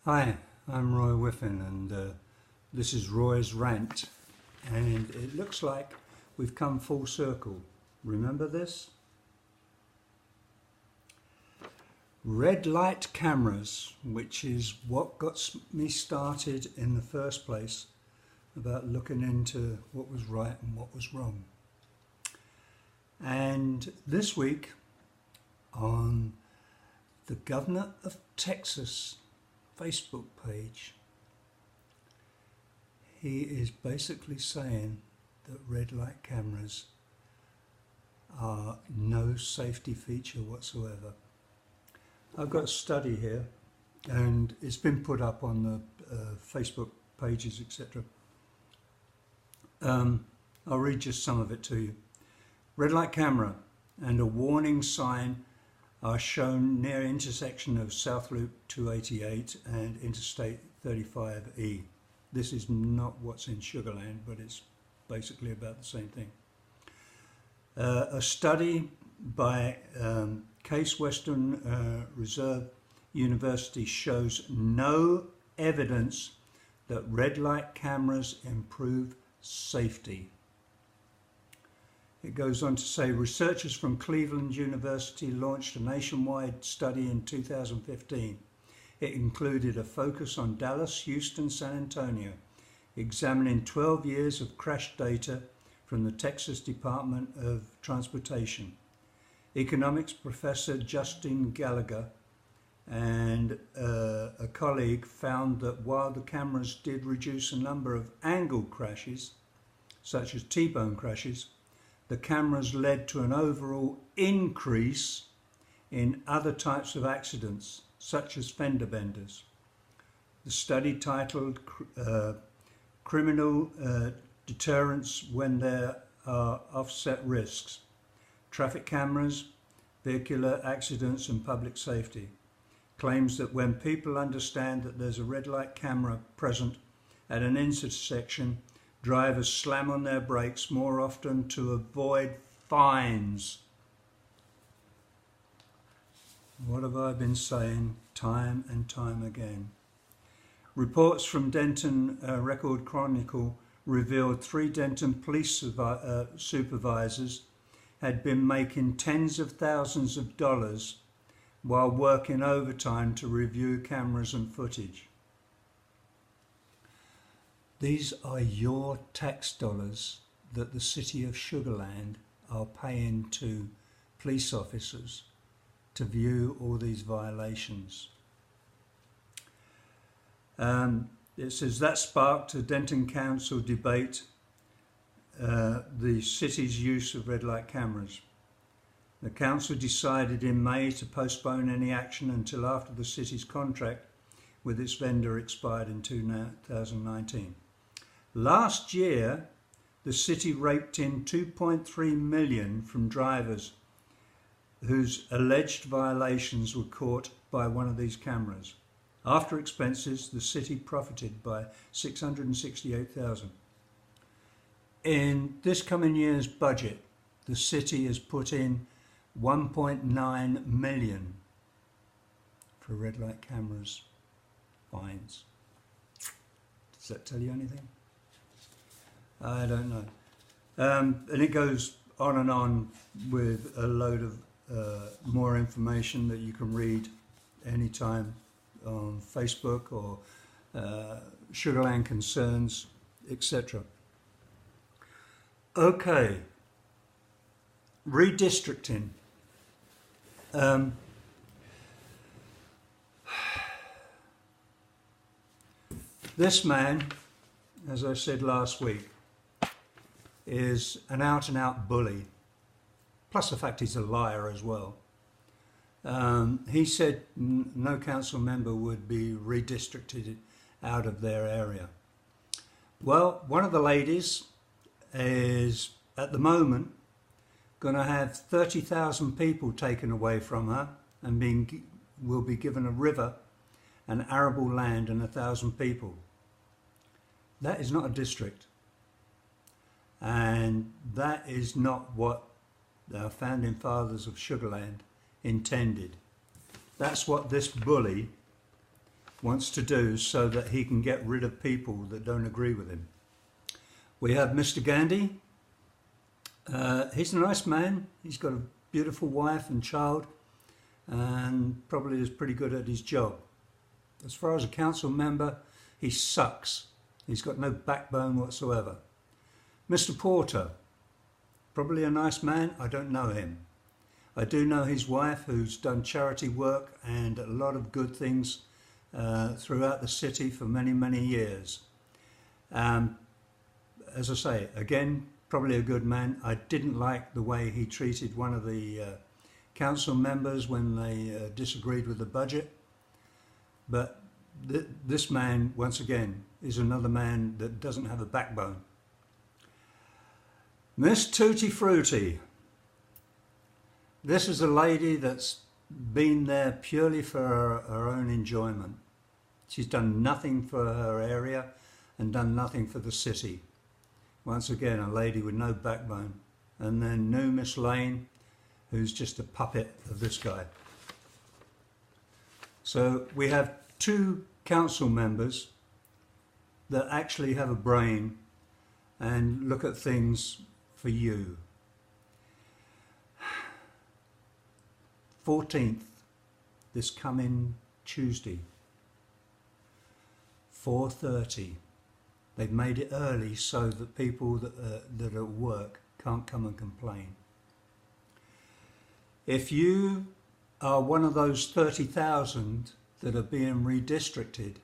Hi, I'm Roy Whiffen, and this is Roy's Rant, and it looks like we've come full circle. Remember this? Red light cameras, which is what got me started in the first place about looking into what was right and what was wrong. And this week on the Governor of Texas Facebook page, he is basically saying that red light cameras are no safety feature whatsoever. I've got a study here and it's been put up on the Facebook pages, etc. I'll read just some of it to you. Red light camera and a warning sign are shown near intersection of South Loop 288 and Interstate 35E. This is not what's in Sugarland, but it's basically about the same thing. A study by Case Western Reserve University shows no evidence that red light cameras improve safety. It goes on to say researchers from Cleveland University launched a nationwide study in 2015. It included a focus on Dallas, Houston, San Antonio, examining 12 years of crash data from the Texas Department of Transportation. Economics professor Justin Gallagher and a colleague found that while the cameras did reduce a number of angled crashes, such as T-bone crashes, the cameras led to an overall increase in other types of accidents, such as fender benders. The study, titled Criminal Deterrence When There Are Offset Risks, Traffic Cameras, Vehicular Accidents and Public Safety, claims that when people understand that there's a red light camera present at an intersection, drivers slam on their brakes more often to avoid fines. What have I been saying time and time again? Reports from Denton Record Chronicle revealed 3 Denton police supervisors had been making tens of thousands of dollars while working overtime to review cameras and footage. These are your tax dollars that the city of Sugarland are paying to police officers to view all these violations. It says that sparked a Denton Council debate the city's use of red light cameras. The council decided in May to postpone any action until after the city's contract with its vendor expired in 2019. Last year, the city raked in $2.3 million from drivers whose alleged violations were caught by one of these cameras. After expenses, the city profited by $668,000. In this coming year's budget, the city has put in $1.9 million for red light cameras fines. Does that tell you anything? I don't know. And it goes on and on with a load of more information that you can read anytime on Facebook or Sugarland Concerns, etc. Okay, redistricting. This man, as I said last week, is an out-and-out bully, plus the fact he's a liar as well. He said no council member would be redistricted out of their area. Well, one of the ladies is at the moment going to have 30,000 people taken away from her and will be given a river, an arable land and 1,000 people. That is not a district. And that is not what the founding fathers of Sugarland intended. That's what this bully wants to do so that he can get rid of people that don't agree with him. We have Mr. Gandhi. He's a nice man. He's got a beautiful wife and child, and probably is pretty good at his job. As far as a council member, he sucks. He's got no backbone whatsoever. Mr. Porter, probably a nice man. I don't know him. I do know his wife, who's done charity work and a lot of good things throughout the city for many, many years. As I say, again, probably a good man. I didn't like the way he treated one of the council members when they disagreed with the budget. But this man, once again, is another man that doesn't have a backbone. Miss Tutti Frutti. This is a lady that's been there purely for her own enjoyment. She's done nothing for her area and done nothing for the city. Once again, a lady with no backbone. And then new Miss Lane, who's just a puppet of this guy. So we have two council members that actually have a brain and look at things for you. 14th, this coming Tuesday, 4:30. They've made it early so that people that are at work can't come and complain. If you are one of those 30,000 that are being redistricted,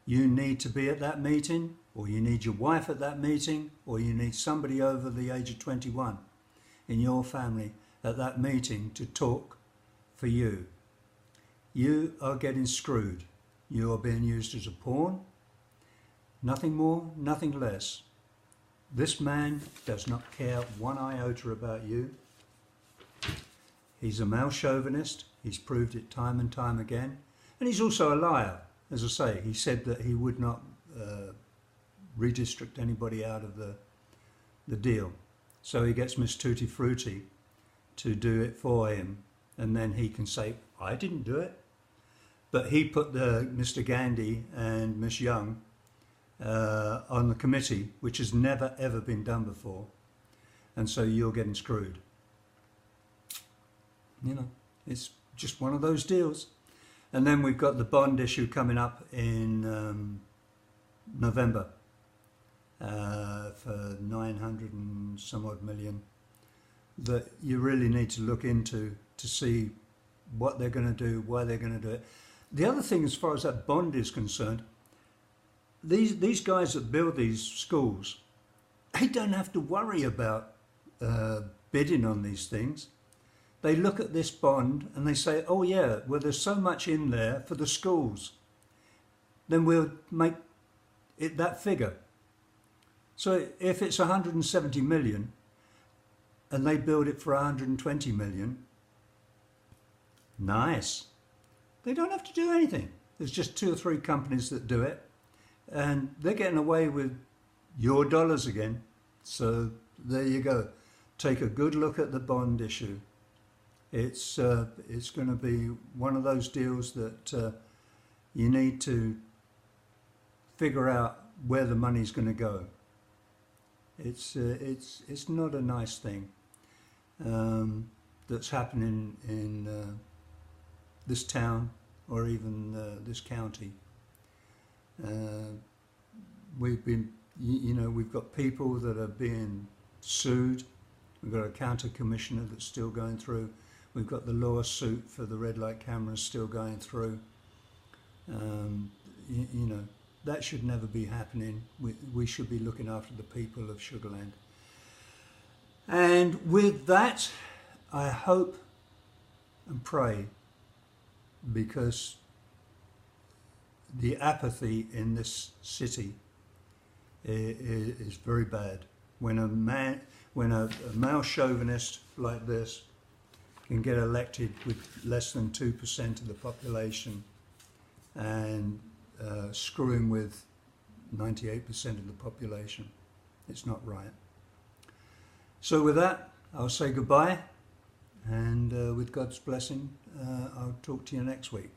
you need to be at that meeting, or you need your wife at that meeting, or you need somebody over the age of 21 in your family at that meeting to talk for you. You are getting screwed. You are being used as a pawn. Nothing more, nothing less. This man does not care one iota about you. He's a male chauvinist. He's proved it time and time again. And he's also a liar. As I say, he said that he would not redistrict anybody out of the deal. So he gets Miss Tutti Frutti to do it for him. And then he can say, I didn't do it. But he put Mr. Gandhi and Miss Young on the committee, which has never ever been done before, and so you're getting screwed. You know, it's just one of those deals. And then we've got the bond issue coming up in November for 900 and some odd million that you really need to look into to see what they're going to do, why they're going to do it. The other thing, as far as that bond is concerned, these guys that build these schools, they don't have to worry about bidding on these things. They look at this bond and they say, oh yeah, well there's so much in there for the schools, then we'll make it that figure. So if it's 170 million and they build it for 120 million, nice. They don't have to do anything. There's just 2 or 3 companies that do it, and they're getting away with your dollars again. So there you go. Take a good look at the bond issue. It's going to be one of those deals that you need to figure out where the money's going to go. It's not a nice thing that's happening in this town or even this county. We've been, we've got people that are being sued. We've got a county commissioner that's still going through. We've got the lawsuit for the red light cameras still going through. That should never be happening. We should be looking after the people of Sugarland. And with that, I hope and pray, because the apathy in this city is very bad. When a male chauvinist like this can get elected with less than 2% of the population and screwing with 98% of the population, it's not right. So with that, I'll say goodbye, and with God's blessing, I'll talk to you next week.